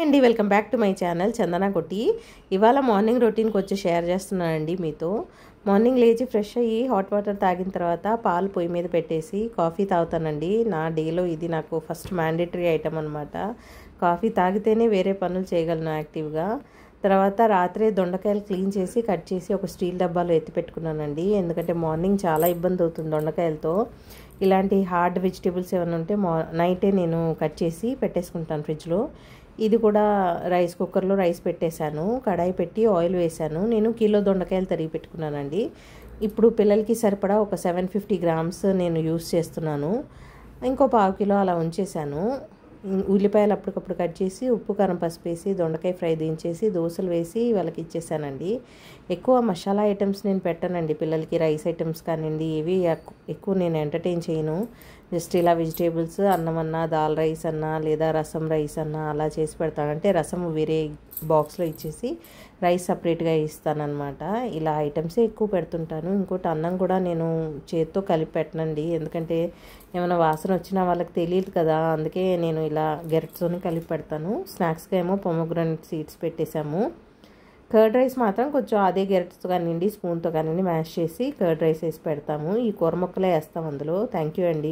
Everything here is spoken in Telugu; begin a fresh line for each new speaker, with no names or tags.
అండి welcome back to my channel Chandana Kotti. ఇవాళ మార్నింగ్ రొటీన్కి వచ్చి షేర్ చేస్తున్నానండి మీతో. మార్నింగ్ లేచి ఫ్రెష్ అయ్యి హాట్ వాటర్ తాగిన తర్వాత పాలు పొయ్యి మీద పెట్టేసి కాఫీ తాగుతానండి. నా డేలో ఇది నాకు ఫస్ట్ మ్యాండేటరీ ఐటమ్ అనమాట. కాఫీ తాగితేనే వేరే పనులు చేయగలను యాక్టివ్గా. తర్వాత రాత్రే దొండకాయలు క్లీన్ చేసి కట్ చేసి ఒక స్టీల్ డబ్బాలో ఎత్తి పెట్టుకున్నానండి. ఎందుకంటే మార్నింగ్ చాలా ఇబ్బంది అవుతుంది దొండకాయలతో. ఇలాంటి హార్డ్ వెజిటేబుల్స్ ఏమైనా ఉంటే నైటే నేను కట్ చేసి పెట్టేసుకుంటాను ఫ్రిడ్జ్లో. ఇది కూడా రైస్ కుక్కర్లో రైస్ పెట్టేశాను, కడాయి పెట్టి ఆయిల్ వేసాను. నేను కిలో దొండకాయలు తరిగి పెట్టుకున్నానండి. ఇప్పుడు పిల్లలకి సరిపడా ఒక 750 గ్రామ్స్ నేను యూస్ చేస్తున్నాను. ఇంకో పావు కిలో అలా ఉంచేసాను. ఉల్లిపాయలు అప్పటికప్పుడు కట్ చేసి ఉప్పు కారం పసుపు వేసి దొండకాయ ఫ్రై దించేసి దోశలు వేసి వాళ్ళకి ఇచ్చేసానండి. ఎక్కువ మసాలా ఐటమ్స్ నేను పెట్టానండి పిల్లలకి. రైస్ ఐటమ్స్ కానివ్వండి ఏవి ఎక్కువ నేను ఎంటర్టైన్ చేయను. జస్ట్ ఇలా వెజిటేబుల్స్ అన్నం అన్నా, దాల్ రైస్ అన్నా, లేదా రసం రైస్ అన్నా అలా చేసి పెడతాను. అంటే రసం వేరే బాక్స్లో ఇచ్చేసి రైస్ సపరేట్గా ఇస్తానన్నమాట. ఇలా ఐటమ్సే ఎక్కువ పెడుతుంటాను. ఇంకోటి అన్నం కూడా నేను చేత్తో కలిపి పెట్టనండి, ఎందుకంటే ఏమైనా వాసన వచ్చినా వాళ్ళకి తెలియదు కదా. అందుకే నేను ఇలా గెరటితోనే కలిపి పెడతాను. స్నాక్స్గా ఏమో పొమోగ్రానేట్ సీడ్స్ పెట్టేశాము. కర్డ్ రైస్ మాత్రం కొంచెం అదే గెరటితో కానివ్వండి, స్పూన్తో కానివ్వండి మ్యాష్ చేసి కర్డ్ రైస్ వేసి పెడతాము. ఈ కూర ముక్కలే వేస్తాం అందులో. థ్యాంక్ యూ అండి.